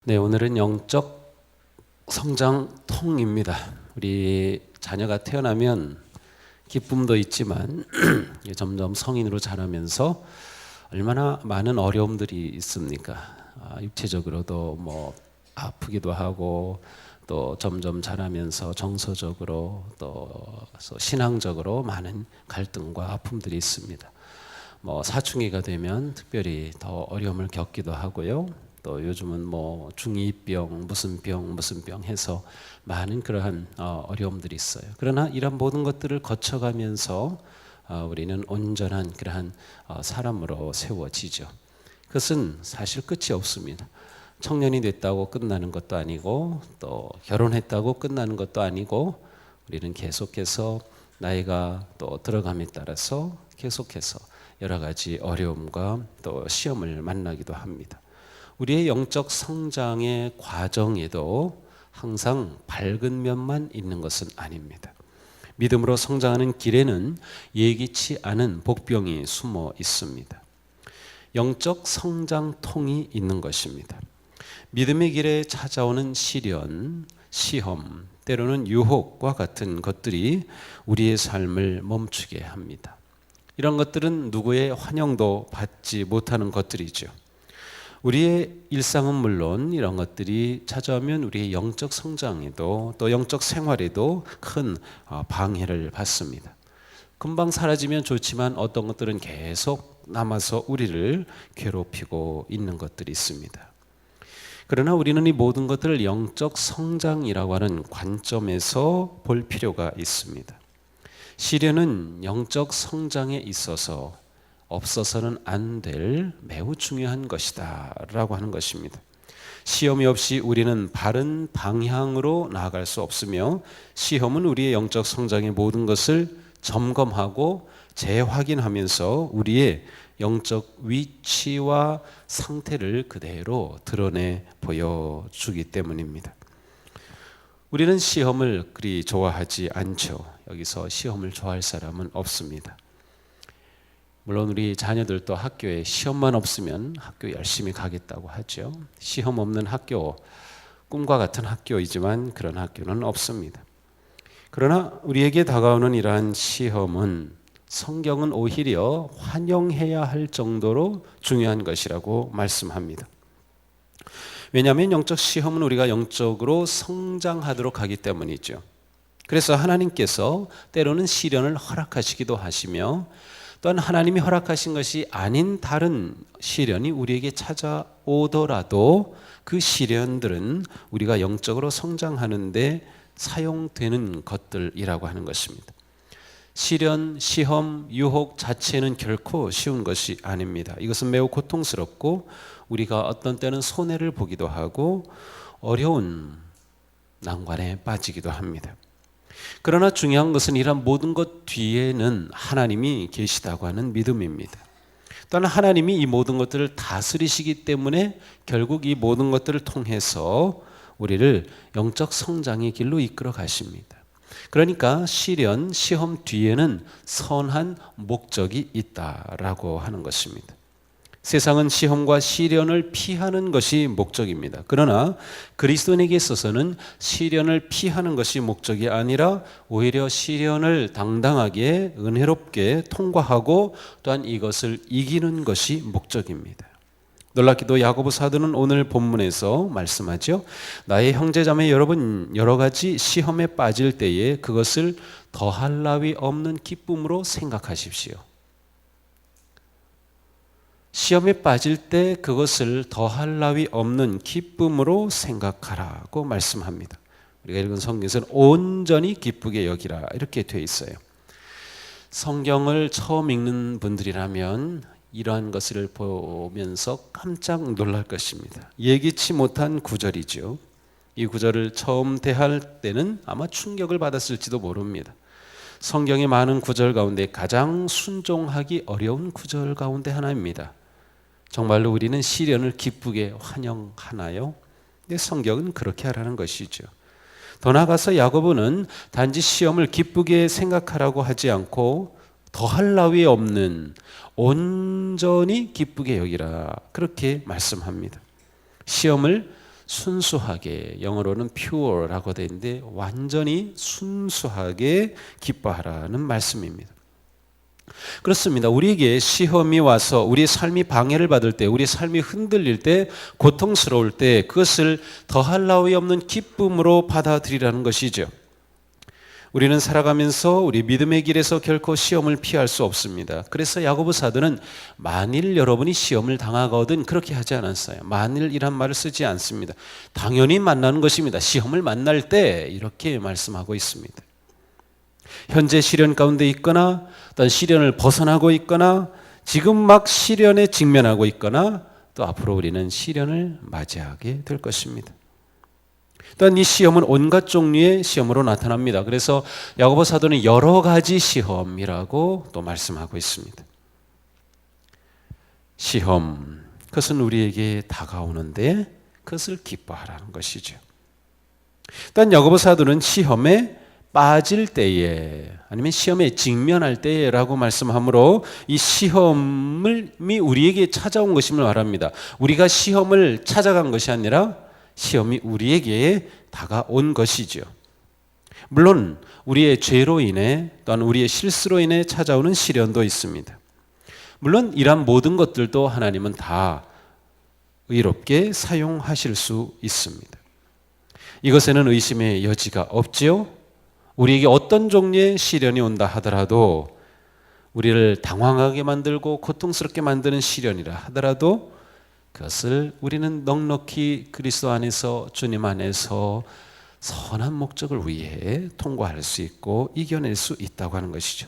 네, 오늘은 영적 성장통입니다. 우리 자녀가 태어나면 기쁨도 있지만 점점 성인으로 자라면서 얼마나 많은 어려움들이 있습니까? 육체적으로도 아프기도 하고 또 점점 자라면서 정서적으로 또 신앙적으로 많은 갈등과 아픔들이 있습니다. 사춘기가 되면 특별히 더 어려움을 겪기도 하고요. 또 요즘은 중2병 무슨 병 해서 많은 그러한 어려움들이 있어요. 그러나 이런 모든 것들을 거쳐가면서 우리는 온전한 그러한 사람으로 세워지죠. 그것은 사실 끝이 없습니다. 청년이 됐다고 끝나는 것도 아니고 또 결혼했다고 끝나는 것도 아니고 우리는 계속해서 나이가 또 들어감에 따라서 계속해서 여러 가지 어려움과 또 시험을 만나기도 합니다. 우리의 영적 성장의 과정에도 항상 밝은 면만 있는 것은 아닙니다. 믿음으로 성장하는 길에는 예기치 않은 복병이 숨어 있습니다. 영적 성장통이 있는 것입니다. 믿음의 길에 찾아오는 시련, 시험, 때로는 유혹과 같은 것들이 우리의 삶을 멈추게 합니다. 이런 것들은 누구의 환영도 받지 못하는 것들이죠. 우리의 일상은 물론 이런 것들이 찾아오면 우리의 영적 성장에도 또 영적 생활에도 큰 방해를 받습니다. 금방 사라지면 좋지만 어떤 것들은 계속 남아서 우리를 괴롭히고 있는 것들이 있습니다. 그러나 우리는 이 모든 것들을 영적 성장이라고 하는 관점에서 볼 필요가 있습니다. 시련은 영적 성장에 있어서 없어서는 안 될 매우 중요한 것이다 라고 하는 것입니다. 시험이 없이 우리는 바른 방향으로 나아갈 수 없으며 시험은 우리의 영적 성장의 모든 것을 점검하고 재확인하면서 우리의 영적 위치와 상태를 그대로 드러내 보여주기 때문입니다. 우리는 시험을 그리 좋아하지 않죠. 여기서 시험을 좋아할 사람은 없습니다. 물론 우리 자녀들도 학교에 시험만 없으면 학교 열심히 가겠다고 하죠. 시험 없는 학교, 꿈과 같은 학교이지만 그런 학교는 없습니다. 그러나 우리에게 다가오는 이러한 시험은 성경은 오히려 환영해야 할 정도로 중요한 것이라고 말씀합니다. 왜냐하면 영적 시험은 우리가 영적으로 성장하도록 하기 때문이죠. 그래서 하나님께서 때로는 시련을 허락하시기도 하시며 또한 하나님이 허락하신 것이 아닌 다른 시련이 우리에게 찾아오더라도 그 시련들은 우리가 영적으로 성장하는데 사용되는 것들이라고 하는 것입니다. 시련, 시험, 유혹 자체는 결코 쉬운 것이 아닙니다. 이것은 매우 고통스럽고 우리가 어떤 때는 손해를 보기도 하고 어려운 난관에 빠지기도 합니다. 그러나 중요한 것은 이런 모든 것 뒤에는 하나님이 계시다고 하는 믿음입니다. 또한 하나님이 이 모든 것들을 다스리시기 때문에 결국 이 모든 것들을 통해서 우리를 영적 성장의 길로 이끌어 가십니다. 그러니까 시련, 시험 뒤에는 선한 목적이 있다라고 하는 것입니다. 세상은 시험과 시련을 피하는 것이 목적입니다. 그러나 그리스도인에게 있어서는 시련을 피하는 것이 목적이 아니라 오히려 시련을 당당하게 은혜롭게 통과하고 또한 이것을 이기는 것이 목적입니다. 놀랍게도 야고보 사도는 오늘 본문에서 말씀하죠. 나의 형제자매 여러분, 여러 가지 시험에 빠질 때에 그것을 더할 나위 없는 기쁨으로 생각하십시오. 시험에 빠질 때 그것을 더할 나위 없는 기쁨으로 생각하라고 말씀합니다. 우리가 읽은 성경에서는 온전히 기쁘게 여기라 이렇게 되어 있어요. 성경을 처음 읽는 분들이라면 이러한 것을 보면서 깜짝 놀랄 것입니다. 예기치 못한 구절이죠. 이 구절을 처음 대할 때는 아마 충격을 받았을지도 모릅니다. 성경의 많은 구절 가운데 가장 순종하기 어려운 구절 가운데 하나입니다. 정말로 우리는 시련을 기쁘게 환영하나요? 근데 성경은 그렇게 하라는 것이죠. 더 나아가서 야고보는 단지 시험을 기쁘게 생각하라고 하지 않고 더할 나위 없는 온전히 기쁘게 여기라 그렇게 말씀합니다. 시험을 순수하게, 영어로는 pure라고 되어 있는데 완전히 순수하게 기뻐하라는 말씀입니다. 그렇습니다. 우리에게 시험이 와서 우리 삶이 방해를 받을 때, 우리 삶이 흔들릴 때, 고통스러울 때 그것을 더할 나위 없는 기쁨으로 받아들이라는 것이죠. 우리는 살아가면서 우리 믿음의 길에서 결코 시험을 피할 수 없습니다. 그래서 야고보 사도는 만일 여러분이 시험을 당하거든 그렇게 하지 않았어요. 만일이란 말을 쓰지 않습니다. 당연히 만나는 것입니다. 시험을 만날 때 이렇게 말씀하고 있습니다. 현재 시련 가운데 있거나 또한 시련을 벗어나고 있거나 지금 막 시련에 직면하고 있거나 또 앞으로 우리는 시련을 맞이하게 될 것입니다. 또한 이 시험은 온갖 종류의 시험으로 나타납니다. 그래서 야고보 사도는 여러 가지 시험이라고 또 말씀하고 있습니다. 시험, 그것은 우리에게 다가오는데 그것을 기뻐하라는 것이죠. 또한 야고보 사도는 시험에 빠질 때에 아니면 시험에 직면할 때라고 말씀하므로 이 시험이 우리에게 찾아온 것임을 말합니다. 우리가 시험을 찾아간 것이 아니라 시험이 우리에게 다가온 것이죠. 물론 우리의 죄로 인해 또한 우리의 실수로 인해 찾아오는 시련도 있습니다. 물론 이러한 모든 것들도 하나님은 다 의롭게 사용하실 수 있습니다. 이것에는 의심의 여지가 없지요. 우리에게 어떤 종류의 시련이 온다 하더라도 우리를 당황하게 만들고 고통스럽게 만드는 시련이라 하더라도 그것을 우리는 넉넉히 그리스도 안에서 주님 안에서 선한 목적을 위해 통과할 수 있고 이겨낼 수 있다고 하는 것이죠.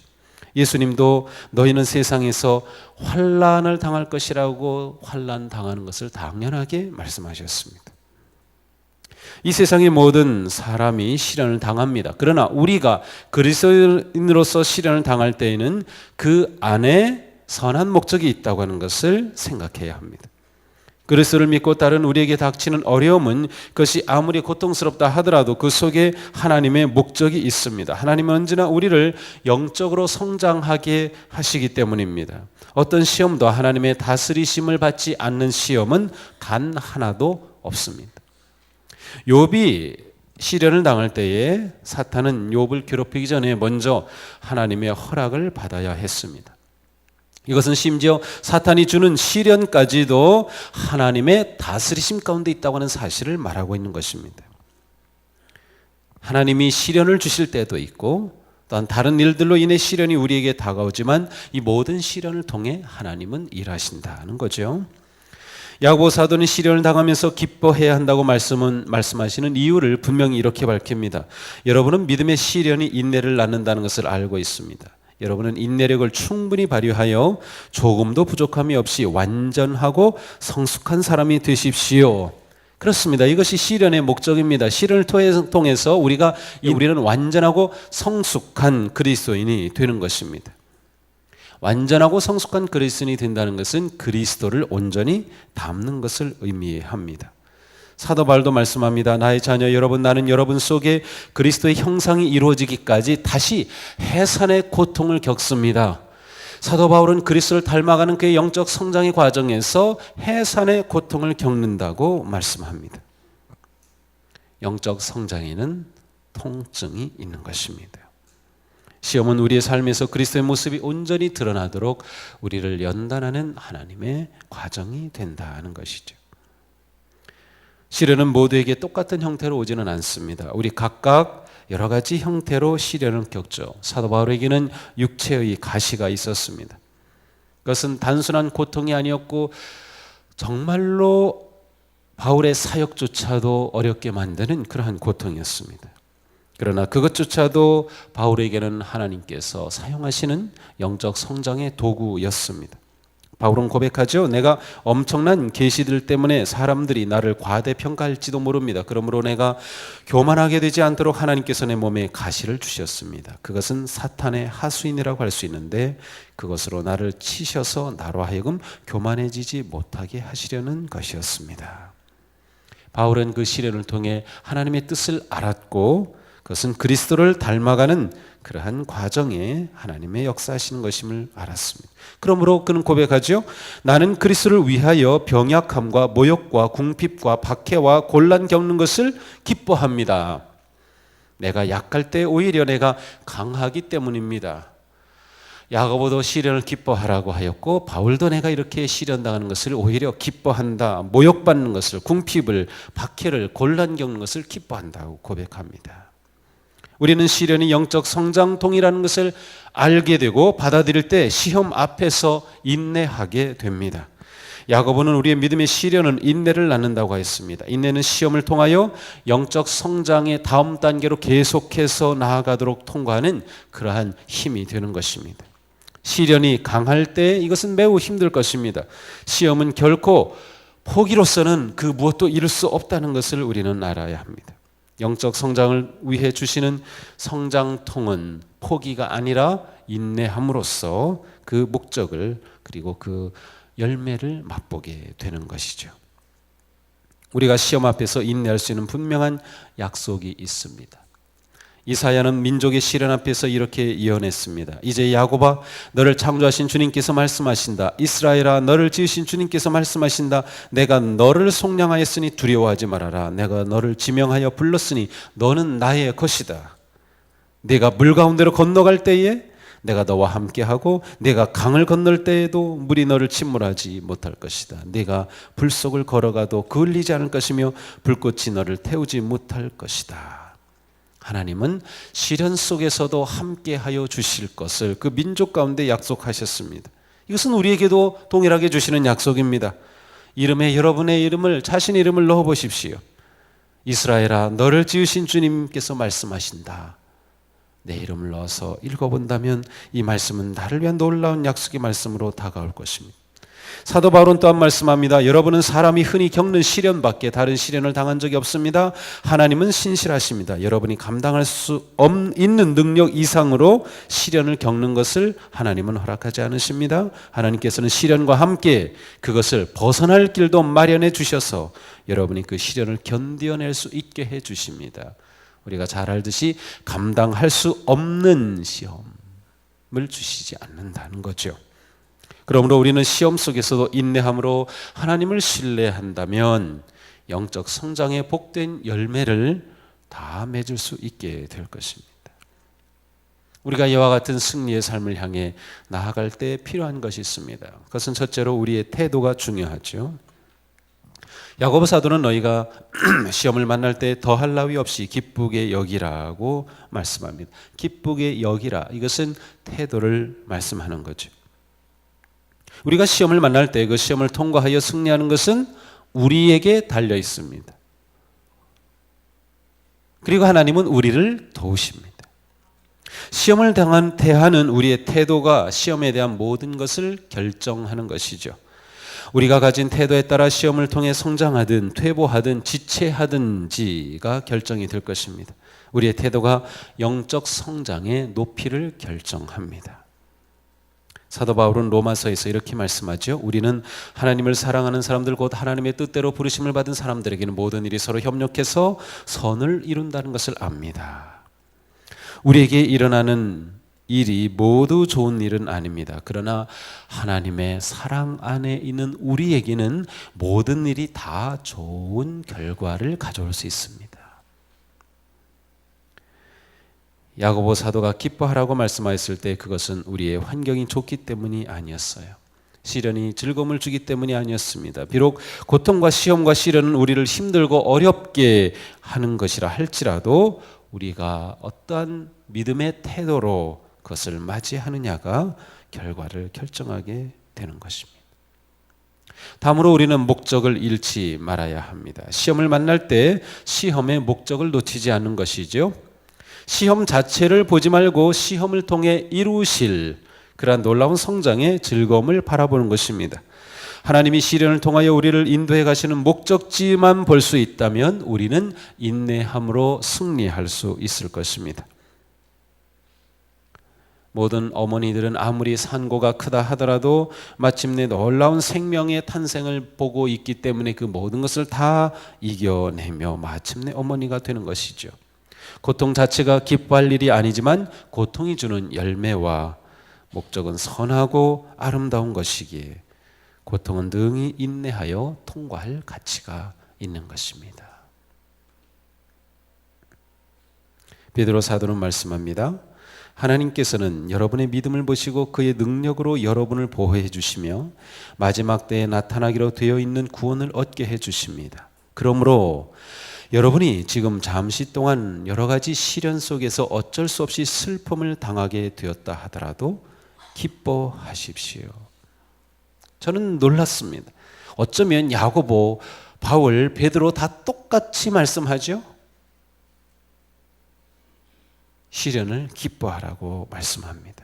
예수님도 너희는 세상에서 환난을 당할 것이라고 환난 당하는 것을 당연하게 말씀하셨습니다. 이 세상의 모든 사람이 시련을 당합니다. 그러나 우리가 그리스도인으로서 시련을 당할 때에는 그 안에 선한 목적이 있다고 하는 것을 생각해야 합니다. 그리스도를 믿고 따른 우리에게 닥치는 어려움은 그것이 아무리 고통스럽다 하더라도 그 속에 하나님의 목적이 있습니다. 하나님은 언제나 우리를 영적으로 성장하게 하시기 때문입니다. 어떤 시험도 하나님의 다스리심을 받지 않는 시험은 단 하나도 없습니다. 욥이 시련을 당할 때에 사탄은 욥을 괴롭히기 전에 먼저 하나님의 허락을 받아야 했습니다. 이것은 심지어 사탄이 주는 시련까지도 하나님의 다스리심 가운데 있다고 하는 사실을 말하고 있는 것입니다. 하나님이 시련을 주실 때도 있고 또한 다른 일들로 인해 시련이 우리에게 다가오지만 이 모든 시련을 통해 하나님은 일하신다는 거죠. 야고보 사도는 시련을 당하면서 기뻐해야 한다고 말씀하시는 이유를 분명히 이렇게 밝힙니다. 여러분은 믿음의 시련이 인내를 낳는다는 것을 알고 있습니다. 여러분은 인내력을 충분히 발휘하여 조금도 부족함이 없이 완전하고 성숙한 사람이 되십시오. 그렇습니다. 이것이 시련의 목적입니다. 시련을 통해서 우리는 완전하고 성숙한 그리스도인이 되는 것입니다. 완전하고 성숙한 그리스도인이 된다는 것은 그리스도를 온전히 담는 것을 의미합니다. 사도 바울도 말씀합니다. 나의 자녀 여러분, 나는 여러분 속에 그리스도의 형상이 이루어지기까지 다시 해산의 고통을 겪습니다. 사도 바울은 그리스도를 닮아가는 그의 영적 성장의 과정에서 해산의 고통을 겪는다고 말씀합니다. 영적 성장에는 통증이 있는 것입니다. 시험은 우리의 삶에서 그리스도의 모습이 온전히 드러나도록 우리를 연단하는 하나님의 과정이 된다는 것이죠. 시련은 모두에게 똑같은 형태로 오지는 않습니다. 우리 각각 여러 가지 형태로 시련을 겪죠. 사도 바울에게는 육체의 가시가 있었습니다. 그것은 단순한 고통이 아니었고 정말로 바울의 사역조차도 어렵게 만드는 그러한 고통이었습니다. 그러나 그것조차도 바울에게는 하나님께서 사용하시는 영적 성장의 도구였습니다. 바울은 고백하죠. 내가 엄청난 계시들 때문에 사람들이 나를 과대평가할지도 모릅니다. 그러므로 내가 교만하게 되지 않도록 하나님께서 내 몸에 가시를 주셨습니다. 그것은 사탄의 하수인이라고 할 수 있는데 그것으로 나를 치셔서 나로 하여금 교만해지지 못하게 하시려는 것이었습니다. 바울은 그 시련을 통해 하나님의 뜻을 알았고 그것은 그리스도를 닮아가는 그러한 과정에 하나님의 역사하시는 것임을 알았습니다. 그러므로 그는 고백하죠. 나는 그리스도를 위하여 병약함과 모욕과 궁핍과 박해와 곤란 겪는 것을 기뻐합니다. 내가 약할 때 오히려 내가 강하기 때문입니다. 야고보도 시련을 기뻐하라고 하였고 바울도 내가 이렇게 시련당하는 것을 오히려 기뻐한다. 모욕받는 것을, 궁핍을, 박해를, 곤란 겪는 것을 기뻐한다고 고백합니다. 우리는 시련이 영적 성장통이라는 것을 알게 되고 받아들일 때 시험 앞에서 인내하게 됩니다. 야고보는 우리의 믿음의 시련은 인내를 낳는다고 했습니다. 인내는 시험을 통하여 영적 성장의 다음 단계로 계속해서 나아가도록 통과하는 그러한 힘이 되는 것입니다. 시련이 강할 때 이것은 매우 힘들 것입니다. 시험은 결코 포기로서는 그 무엇도 이룰 수 없다는 것을 우리는 알아야 합니다. 영적 성장을 위해 주시는 성장통은 포기가 아니라 인내함으로써 그 목적을 그리고 그 열매를 맛보게 되는 것이죠. 우리가 시험 앞에서 인내할 수 있는 분명한 약속이 있습니다. 이사야는 민족의 시련 앞에서 이렇게 예언했습니다. 이제 야곱아 너를 창조하신 주님께서 말씀하신다. 이스라엘아 너를 지으신 주님께서 말씀하신다. 내가 너를 속량하였으니 두려워하지 말아라. 내가 너를 지명하여 불렀으니 너는 나의 것이다. 네가 물 가운데로 건너갈 때에 내가 너와 함께하고 네가 강을 건널 때에도 물이 너를 침몰하지 못할 것이다. 네가 불 속을 걸어가도 그을리지 않을 것이며 불꽃이 너를 태우지 못할 것이다. 하나님은 시련 속에서도 함께하여 주실 것을 그 민족 가운데 약속하셨습니다. 이것은 우리에게도 동일하게 주시는 약속입니다. 이름에 여러분의 이름을, 자신의 이름을 넣어보십시오. 이스라엘아 너를 지으신 주님께서 말씀하신다. 내 이름을 넣어서 읽어본다면 이 말씀은 나를 위한 놀라운 약속의 말씀으로 다가올 것입니다. 사도 바울은 또한 말씀합니다. 여러분은 사람이 흔히 겪는 시련 밖에 다른 시련을 당한 적이 없습니다. 하나님은 신실하십니다. 여러분이 감당할 수 있는 능력 이상으로 시련을 겪는 것을 하나님은 허락하지 않으십니다. 하나님께서는 시련과 함께 그것을 벗어날 길도 마련해 주셔서 여러분이 그 시련을 견뎌낼 수 있게 해 주십니다. 우리가 잘 알듯이 감당할 수 없는 시험을 주시지 않는다는 거죠. 그러므로 우리는 시험 속에서도 인내함으로 하나님을 신뢰한다면 영적 성장의 복된 열매를 다 맺을 수 있게 될 것입니다. 우리가 이와 같은 승리의 삶을 향해 나아갈 때 필요한 것이 있습니다. 그것은 첫째로 우리의 태도가 중요하죠. 야고보 사도는 너희가 시험을 만날 때 더할 나위 없이 기쁘게 여기라고 말씀합니다. 기쁘게 여기라, 이것은 태도를 말씀하는 거죠. 우리가 시험을 만날 때 그 시험을 통과하여 승리하는 것은 우리에게 달려 있습니다. 그리고 하나님은 우리를 도우십니다. 시험을 대하는 우리의 태도가 시험에 대한 모든 것을 결정하는 것이죠. 우리가 가진 태도에 따라 시험을 통해 성장하든 퇴보하든 지체하든지가 결정이 될 것입니다. 우리의 태도가 영적 성장의 높이를 결정합니다. 사도 바울은 로마서에서 이렇게 말씀하죠. 우리는 하나님을 사랑하는 사람들 곧 하나님의 뜻대로 부르심을 받은 사람들에게는 모든 일이 서로 협력해서 선을 이룬다는 것을 압니다. 우리에게 일어나는 일이 모두 좋은 일은 아닙니다. 그러나 하나님의 사랑 안에 있는 우리에게는 모든 일이 다 좋은 결과를 가져올 수 있습니다. 야고보 사도가 기뻐하라고 말씀하였을 때 그것은 우리의 환경이 좋기 때문이 아니었어요. 시련이 즐거움을 주기 때문이 아니었습니다. 비록 고통과 시험과 시련은 우리를 힘들고 어렵게 하는 것이라 할지라도 우리가 어떠한 믿음의 태도로 그것을 맞이하느냐가 결과를 결정하게 되는 것입니다. 다음으로 우리는 목적을 잃지 말아야 합니다. 시험을 만날 때 시험의 목적을 놓치지 않는 것이죠. 시험 자체를 보지 말고 시험을 통해 이루실 그러한 놀라운 성장의 즐거움을 바라보는 것입니다. 하나님이 시련을 통하여 우리를 인도해 가시는 목적지만 볼 수 있다면 우리는 인내함으로 승리할 수 있을 것입니다. 모든 어머니들은 아무리 산고가 크다 하더라도 마침내 놀라운 생명의 탄생을 보고 있기 때문에 그 모든 것을 다 이겨내며 마침내 어머니가 되는 것이죠. 고통 자체가 기뻐할 일이 아니지만 고통이 주는 열매와 목적은 선하고 아름다운 것이기에 고통은 능히 인내하여 통과할 가치가 있는 것입니다. 베드로 사도는 말씀합니다. 하나님께서는 여러분의 믿음을 보시고 그의 능력으로 여러분을 보호해 주시며 마지막 때에 나타나기로 되어 있는 구원을 얻게 해 주십니다. 그러므로 여러분이 지금 잠시 동안 여러 가지 시련 속에서 어쩔 수 없이 슬픔을 당하게 되었다 하더라도 기뻐하십시오. 저는 놀랐습니다. 어쩌면 야고보, 바울, 베드로 다 똑같이 말씀하죠. 시련을 기뻐하라고 말씀합니다.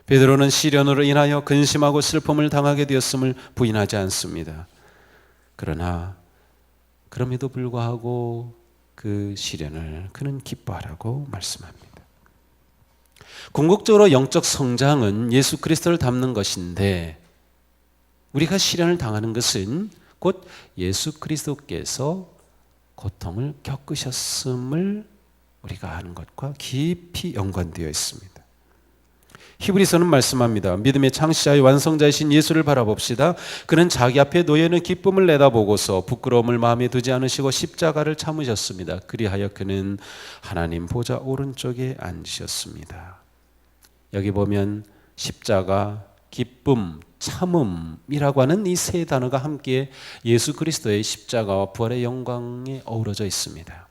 베드로는 시련으로 인하여 근심하고 슬픔을 당하게 되었음을 부인하지 않습니다. 그러나 그럼에도 불구하고 그 시련을 그는 기뻐하라고 말씀합니다. 궁극적으로 영적 성장은 예수 그리스도를 닮는 것인데 우리가 시련을 당하는 것은 곧 예수 그리스도께서 고통을 겪으셨음을 우리가 아는 것과 깊이 연관되어 있습니다. 히브리서는 말씀합니다. 믿음의 창시자의 완성자이신 예수를 바라봅시다. 그는 자기 앞에 놓여있는 기쁨을 내다보고서 부끄러움을 마음에 두지 않으시고 십자가를 참으셨습니다. 그리하여 그는 하나님 보좌 오른쪽에 앉으셨습니다. 여기 보면 십자가, 기쁨, 참음이라고 하는 이 세 단어가 함께 예수 그리스도의 십자가와 부활의 영광에 어우러져 있습니다.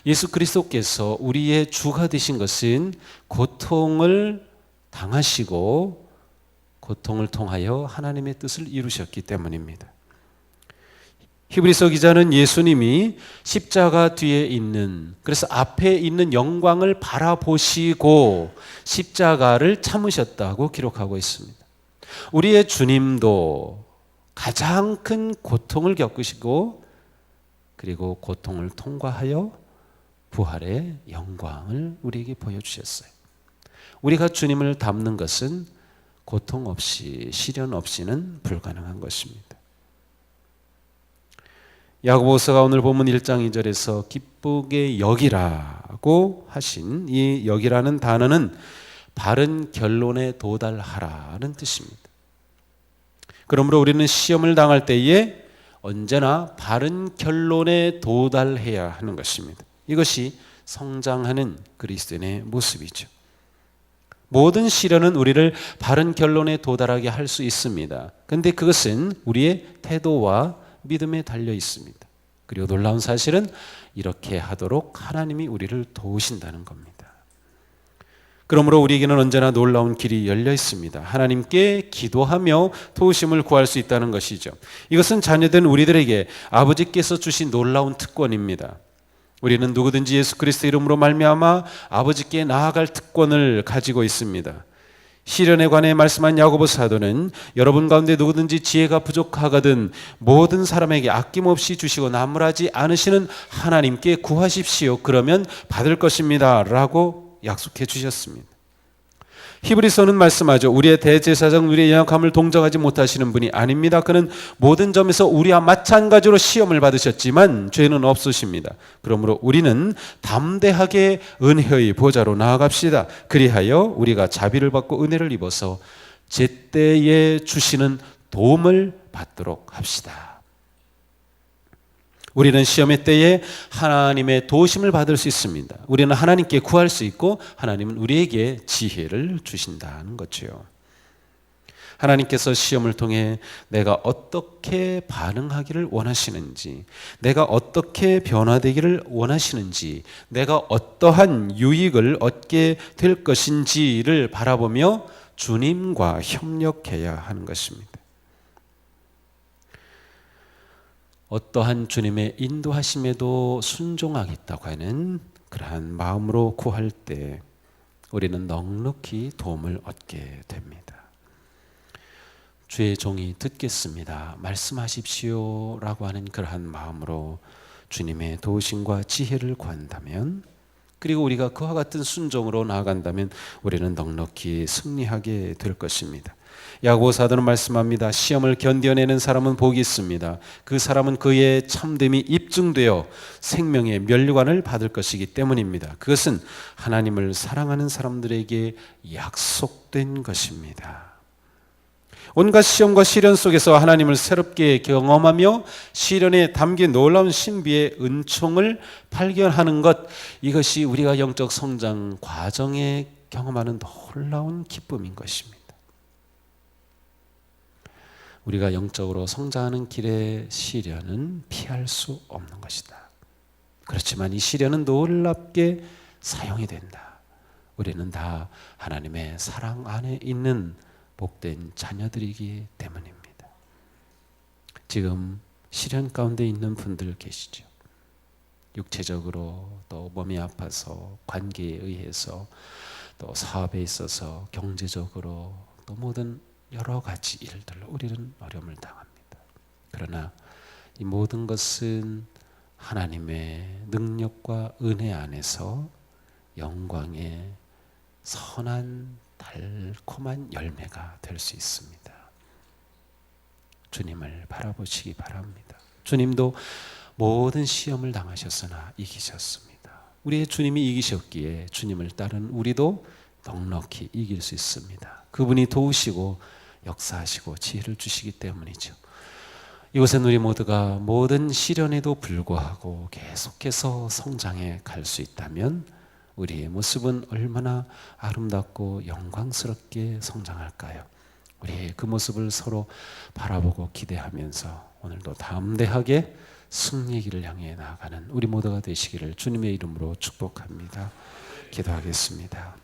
예수 그리스도께서 우리의 주가 되신 것은 고통을 당하시고 고통을 통하여 하나님의 뜻을 이루셨기 때문입니다. 히브리서 기자는 예수님이 십자가 뒤에 있는, 그래서 앞에 있는 영광을 바라보시고 십자가를 참으셨다고 기록하고 있습니다. 우리의 주님도 가장 큰 고통을 겪으시고 그리고 고통을 통과하여 부활의 영광을 우리에게 보여주셨어요. 우리가 주님을 닮는 것은 고통 없이, 시련 없이는 불가능한 것입니다. 야고보서가 오늘 본문 1장 2절에서 기쁘게 여기라고 하신 이 여기라는 단어는 바른 결론에 도달하라는 뜻입니다. 그러므로 우리는 시험을 당할 때에 언제나 바른 결론에 도달해야 하는 것입니다. 이것이 성장하는 그리스도인의 모습이죠. 모든 시련은 우리를 바른 결론에 도달하게 할 수 있습니다. 그런데 그것은 우리의 태도와 믿음에 달려 있습니다. 그리고 놀라운 사실은 이렇게 하도록 하나님이 우리를 도우신다는 겁니다. 그러므로 우리에게는 언제나 놀라운 길이 열려 있습니다. 하나님께 기도하며 도우심을 구할 수 있다는 것이죠. 이것은 자녀된 우리들에게 아버지께서 주신 놀라운 특권입니다. 우리는 누구든지 예수 그리스도 이름으로 말미암아 아버지께 나아갈 특권을 가지고 있습니다. 시련에 관해 말씀한 야고보 사도는 여러분 가운데 누구든지 지혜가 부족하거든 모든 사람에게 아낌없이 주시고 나무라지 않으시는 하나님께 구하십시오. 그러면 받을 것입니다. 라고 약속해 주셨습니다. 히브리서는 말씀하죠. 우리의 대제사장, 우리의 연약함을 동정하지 못하시는 분이 아닙니다. 그는 모든 점에서 우리와 마찬가지로 시험을 받으셨지만 죄는 없으십니다. 그러므로 우리는 담대하게 은혜의 보좌로 나아갑시다. 그리하여 우리가 자비를 받고 은혜를 입어서 제때에 주시는 도움을 받도록 합시다. 우리는 시험의 때에 하나님의 도우심을 받을 수 있습니다. 우리는 하나님께 구할 수 있고 하나님은 우리에게 지혜를 주신다는 거죠. 하나님께서 시험을 통해 내가 어떻게 반응하기를 원하시는지, 내가 어떻게 변화되기를 원하시는지, 내가 어떠한 유익을 얻게 될 것인지를 바라보며 주님과 협력해야 하는 것입니다. 어떠한 주님의 인도하심에도 순종하겠다고 하는 그러한 마음으로 구할 때 우리는 넉넉히 도움을 얻게 됩니다. 주의 종이 듣겠습니다. 말씀하십시오 라고 하는 그러한 마음으로 주님의 도우심과 지혜를 구한다면, 그리고 우리가 그와 같은 순종으로 나아간다면 우리는 넉넉히 승리하게 될 것입니다. 야고보 사도는 말씀합니다. 시험을 견뎌내는 사람은 복이 있습니다. 그 사람은 그의 참됨이 입증되어 생명의 면류관을 받을 것이기 때문입니다. 그것은 하나님을 사랑하는 사람들에게 약속된 것입니다. 온갖 시험과 시련 속에서 하나님을 새롭게 경험하며 시련에 담긴 놀라운 신비의 은총을 발견하는 것, 이것이 우리가 영적 성장 과정에 경험하는 놀라운 기쁨인 것입니다. 우리가 영적으로 성장하는 길의 시련은 피할 수 없는 것이다. 그렇지만 이 시련은 놀랍게 사용이 된다. 우리는 다 하나님의 사랑 안에 있는 복된 자녀들이기 때문입니다. 지금 시련 가운데 있는 분들 계시죠. 육체적으로 또 몸이 아파서 관계에 의해서 또 사업에 있어서 경제적으로 또 모든 여러 가지 일들로 우리는 어려움을 당합니다. 그러나 이 모든 것은 하나님의 능력과 은혜 안에서 영광의 선한 달콤한 열매가 될 수 있습니다. 주님을 바라보시기 바랍니다. 주님도 모든 시험을 당하셨으나 이기셨습니다. 우리의 주님이 이기셨기에 주님을 따른 우리도 넉넉히 이길 수 있습니다. 그분이 도우시고 역사하시고 지혜를 주시기 때문이죠. 이곳엔 우리 모두가 모든 시련에도 불구하고 계속해서 성장해 갈 수 있다면 우리의 모습은 얼마나 아름답고 영광스럽게 성장할까요? 우리의 그 모습을 서로 바라보고 기대하면서 오늘도 담대하게 승리의 길을 향해 나아가는 우리 모두가 되시기를 주님의 이름으로 축복합니다. 기도하겠습니다.